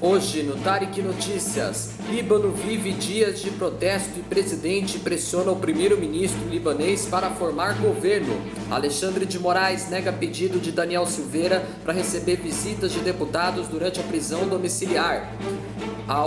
Hoje no Tarek Notícias, Líbano vive dias de protesto e presidente pressiona o primeiro-ministro libanês para formar governo. Alexandre de Moraes nega pedido de Daniel Silveira para receber visitas de deputados durante a prisão domiciliar. A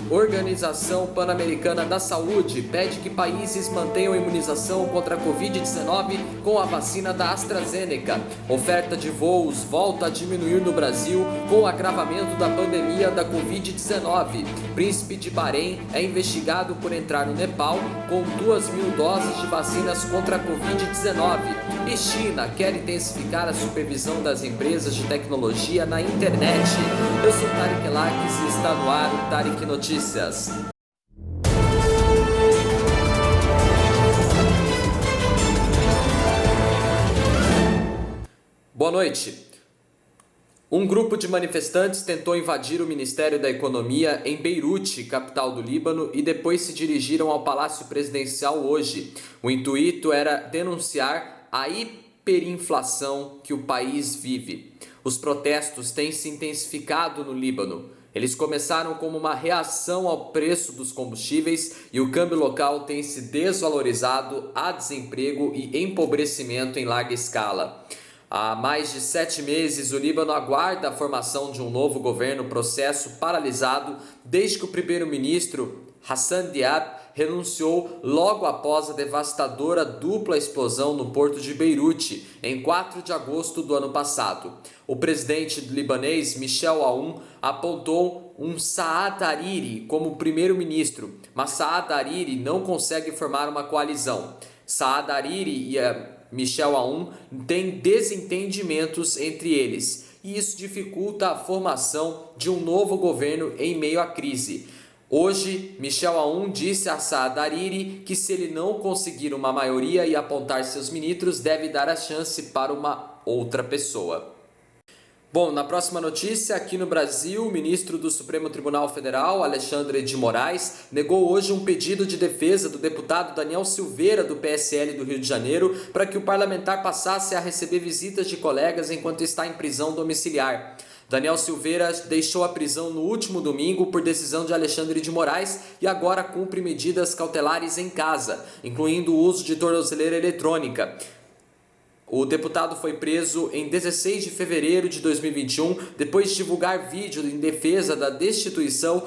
Organização Pan-Americana da Saúde pede que países mantenham a imunização contra a Covid-19 com a vacina da AstraZeneca. Oferta de voos volta a diminuir no Brasil com o agravamento da pandemia da Covid-19. Príncipe de Bahrein é investigado por entrar no Nepal com 2.000 doses de vacinas contra a Covid-19. E China quer intensificar a supervisão das empresas de tecnologia na internet. Eu sou Tarek Elakis e está no ar o Tarek Notícias. Boa noite. Um grupo de manifestantes tentou invadir o Ministério da Economia em Beirute, capital do Líbano, e depois se dirigiram ao Palácio Presidencial hoje. O intuito era denunciar a hiperinflação que o país vive. Os protestos têm se intensificado no Líbano. Eles começaram como uma reação ao preço dos combustíveis e o câmbio local tem se desvalorizado, há desemprego e empobrecimento em larga escala. Há mais de 7 meses, o Líbano aguarda a formação de um novo governo, processo paralisado desde que o primeiro-ministro Hassan Diab renunciou logo após a devastadora dupla explosão no porto de Beirute, em 4 de agosto do ano passado. O presidente libanês, Michel Aoun, apontou um Saad Hariri como primeiro-ministro, mas Saad Hariri não consegue formar uma coalizão. Saad Hariri e Michel Aoun têm desentendimentos entre eles, e isso dificulta a formação de um novo governo em meio à crise. Hoje, Michel Aoun disse a Saad Hariri que se ele não conseguir uma maioria e apontar seus ministros, deve dar a chance para uma outra pessoa. Bom, na próxima notícia, aqui no Brasil, o ministro do Supremo Tribunal Federal, Alexandre de Moraes, negou hoje um pedido de defesa do deputado Daniel Silveira, do PSL do Rio de Janeiro, para que o parlamentar passasse a receber visitas de colegas enquanto está em prisão domiciliar. Daniel Silveira deixou a prisão no último domingo por decisão de Alexandre de Moraes e agora cumpre medidas cautelares em casa, incluindo o uso de tornozeleira eletrônica. O deputado foi preso em 16 de fevereiro de 2021, depois de divulgar vídeo em defesa da destituição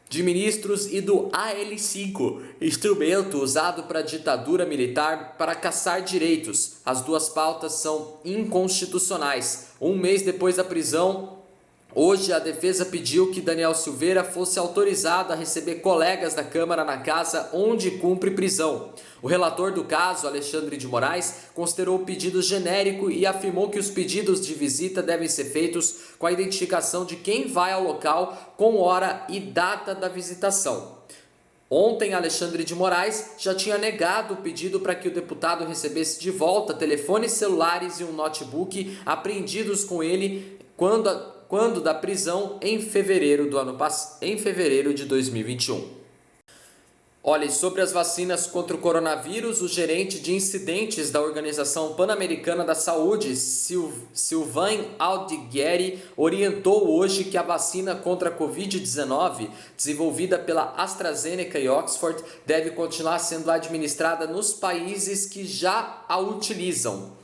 de ministros e do AL-5, instrumento usado para a ditadura militar para caçar direitos. As duas pautas são inconstitucionais. Um mês depois da prisão, hoje, a defesa pediu que Daniel Silveira fosse autorizado a receber colegas da Câmara na casa onde cumpre prisão. O relator do caso, Alexandre de Moraes, considerou o pedido genérico e afirmou que os pedidos de visita devem ser feitos com a identificação de quem vai ao local com hora e data da visitação. Ontem, Alexandre de Moraes já tinha negado o pedido para que o deputado recebesse de volta telefones celulares e um notebook apreendidos com ele quando da prisão em fevereiro de 2021. Olha, sobre as vacinas contra o coronavírus, o gerente de incidentes da Organização Pan-Americana da Saúde, Sylvain Aldigueri, orientou hoje que a vacina contra a Covid-19, desenvolvida pela AstraZeneca e Oxford, deve continuar sendo administrada nos países que já a utilizam.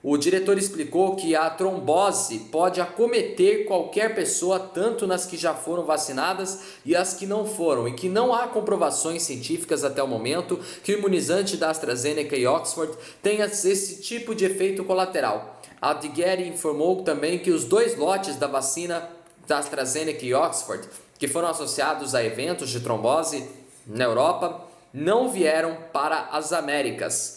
O diretor explicou que a trombose pode acometer qualquer pessoa, tanto nas que já foram vacinadas e as que não foram, e que não há comprovações científicas até o momento que o imunizante da AstraZeneca e Oxford tenha esse tipo de efeito colateral. Aldigueri informou também que os 2 lotes da vacina da AstraZeneca e Oxford, que foram associados a eventos de trombose na Europa, não vieram para as Américas.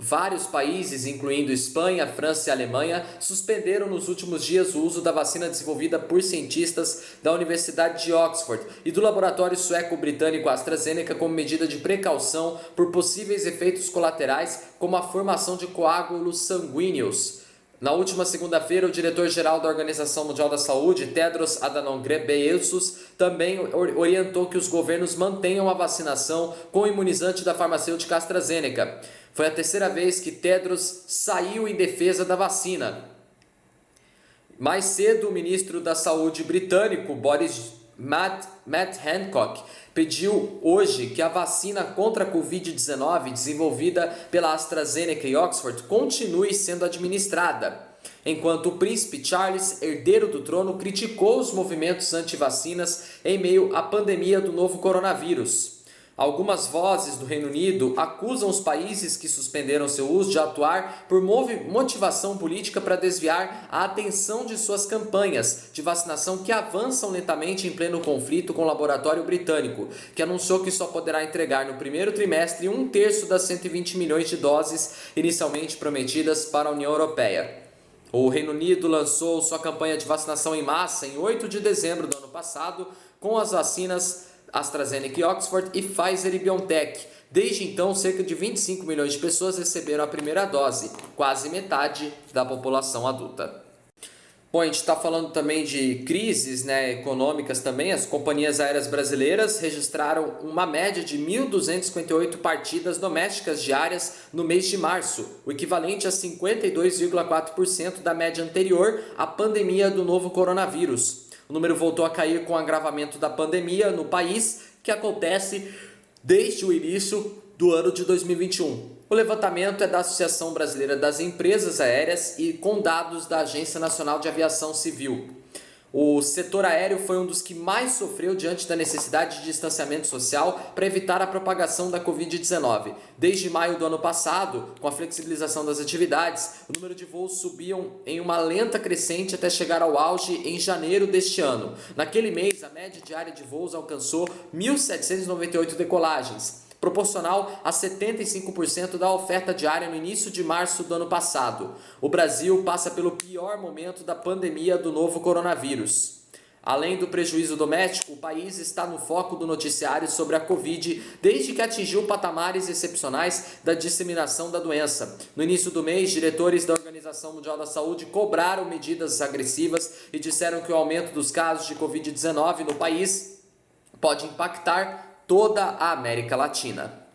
Vários países, incluindo Espanha, França e Alemanha, suspenderam nos últimos dias o uso da vacina desenvolvida por cientistas da Universidade de Oxford e do laboratório sueco-britânico AstraZeneca como medida de precaução por possíveis efeitos colaterais, como a formação de coágulos sanguíneos. Na última segunda-feira, o diretor-geral da Organização Mundial da Saúde, Tedros Adhanom Ghebreyesus, também orientou que os governos mantenham a vacinação com o imunizante da farmacêutica AstraZeneca. Foi a terceira vez que Tedros saiu em defesa da vacina. Mais cedo, o ministro da Saúde britânico, Matt Hancock, pediu hoje que a vacina contra a Covid-19 desenvolvida pela AstraZeneca e Oxford continue sendo administrada, enquanto o príncipe Charles, herdeiro do trono, criticou os movimentos anti-vacinas em meio à pandemia do novo coronavírus. Algumas vozes do Reino Unido acusam os países que suspenderam seu uso de atuar por motivação política para desviar a atenção de suas campanhas de vacinação que avançam lentamente em pleno conflito com o laboratório britânico, que anunciou que só poderá entregar no primeiro trimestre 1/3 das 120 milhões de doses inicialmente prometidas para a União Europeia. O Reino Unido lançou sua campanha de vacinação em massa em 8 de dezembro do ano passado com as vacinas AstraZeneca e Oxford e Pfizer e BioNTech. Desde então, cerca de 25 milhões de pessoas receberam a primeira dose, quase metade da população adulta. Bom, a gente está falando também de crises, econômicas também. As companhias aéreas brasileiras registraram uma média de 1.258 partidas domésticas diárias no mês de março, o equivalente a 52,4% da média anterior à pandemia do novo coronavírus. O número voltou a cair com o agravamento da pandemia no país, que acontece desde o início do ano de 2021. O levantamento é da Associação Brasileira das Empresas Aéreas e com dados da Agência Nacional de Aviação Civil. O setor aéreo foi um dos que mais sofreu diante da necessidade de distanciamento social para evitar a propagação da Covid-19. Desde maio do ano passado, com a flexibilização das atividades, o número de voos subiam em uma lenta crescente até chegar ao auge em janeiro deste ano. Naquele mês, a média diária de voos alcançou 1.798 decolagens, proporcional a 75% da oferta diária no início de março do ano passado. O Brasil passa pelo pior momento da pandemia do novo coronavírus. Além do prejuízo doméstico, o país está no foco do noticiário sobre a Covid desde que atingiu patamares excepcionais da disseminação da doença. No início do mês, diretores da Organização Mundial da Saúde cobraram medidas agressivas e disseram que o aumento dos casos de Covid-19 no país pode impactar toda a América Latina.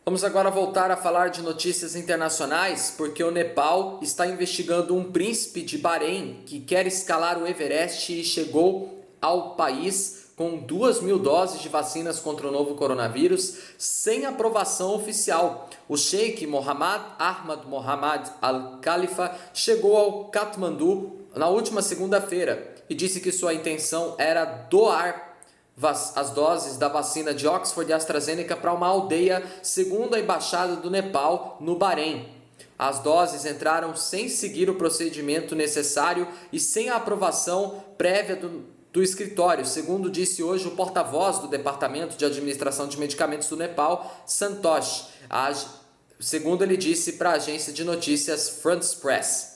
Vamos agora voltar a falar de notícias internacionais, porque o Nepal está investigando um príncipe de Bahrein que quer escalar o Everest e chegou ao país com 2.000 doses de vacinas contra o novo coronavírus sem aprovação oficial. O Sheikh Mohammed Ahmad Mohammed Al Khalifa chegou ao Katmandu na última segunda-feira e disse que sua intenção era doar as doses da vacina de Oxford e AstraZeneca para uma aldeia, segundo a Embaixada do Nepal no Bahrein. As doses entraram sem seguir o procedimento necessário e sem a aprovação prévia do escritório, segundo disse hoje o porta-voz do Departamento de Administração de Medicamentos do Nepal, Santosh, segundo ele disse para a agência de notícias France Press.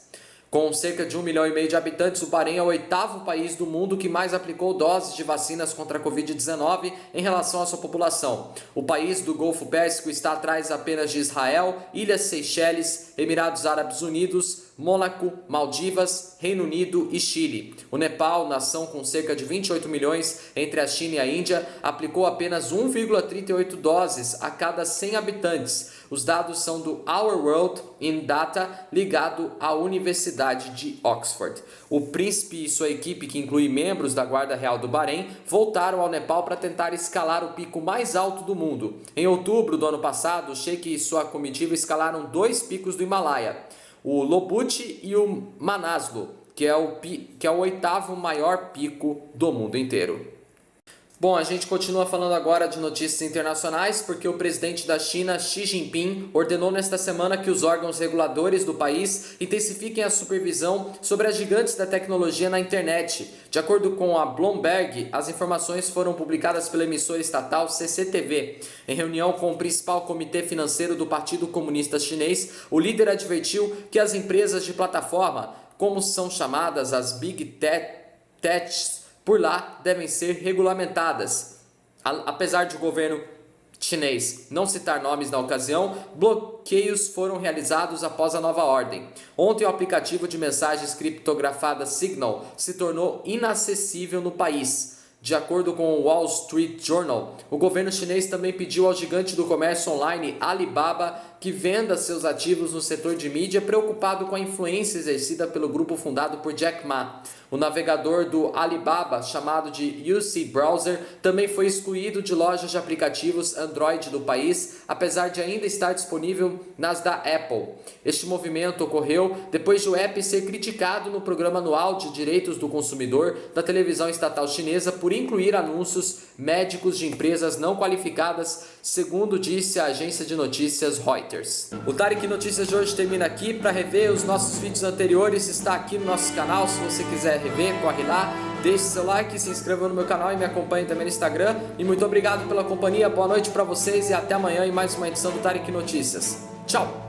Com cerca de 1,5 milhão de habitantes, o Bahrein é o 8º país do mundo que mais aplicou doses de vacinas contra a Covid-19 em relação à sua população. O país do Golfo Pérsico está atrás apenas de Israel, Ilhas Seychelles, Emirados Árabes Unidos, Mônaco, Maldivas, Reino Unido e Chile. O Nepal, nação com cerca de 28 milhões entre a China e a Índia, aplicou apenas 1,38 doses a cada 100 habitantes. Os dados são do Our World in Data, ligado à Universidade de Oxford. O príncipe e sua equipe, que inclui membros da Guarda Real do Bahrein, voltaram ao Nepal para tentar escalar o pico mais alto do mundo. Em outubro do ano passado, o Sheikh e sua comitiva escalaram 2 picos do Himalaia, o Lobuti e o Manaslu, que é o 8º maior pico do mundo inteiro. Bom, a gente continua falando agora de notícias internacionais porque o presidente da China, Xi Jinping, ordenou nesta semana que os órgãos reguladores do país intensifiquem a supervisão sobre as gigantes da tecnologia na internet. De acordo com a Bloomberg, as informações foram publicadas pela emissora estatal CCTV. Em reunião com o principal comitê financeiro do Partido Comunista Chinês, o líder advertiu que as empresas de plataforma, como são chamadas as Big Techs, por lá devem ser regulamentadas. Apesar de o governo chinês não citar nomes na ocasião, bloqueios foram realizados após a nova ordem. Ontem, o aplicativo de mensagens criptografadas Signal se tornou inacessível no país. De acordo com o Wall Street Journal, o governo chinês também pediu ao gigante do comércio online Alibaba que venda seus ativos no setor de mídia, preocupado com a influência exercida pelo grupo fundado por Jack Ma. O navegador do Alibaba, chamado de UC Browser, também foi excluído de lojas de aplicativos Android do país, apesar de ainda estar disponível nas da Apple. Este movimento ocorreu depois de o app ser criticado no programa anual de direitos do consumidor da televisão estatal chinesa por incluir anúncios médicos de empresas não qualificadas, segundo disse a agência de notícias Reuters. O Tarek Notícias de hoje termina aqui. Para rever os nossos vídeos anteriores, está aqui no nosso canal. Se você quiser rever, corre lá, deixe seu like, se inscreva no meu canal e me acompanhe também no Instagram. E muito obrigado pela companhia, boa noite para vocês e até amanhã em mais uma edição do Tarek Notícias. Tchau!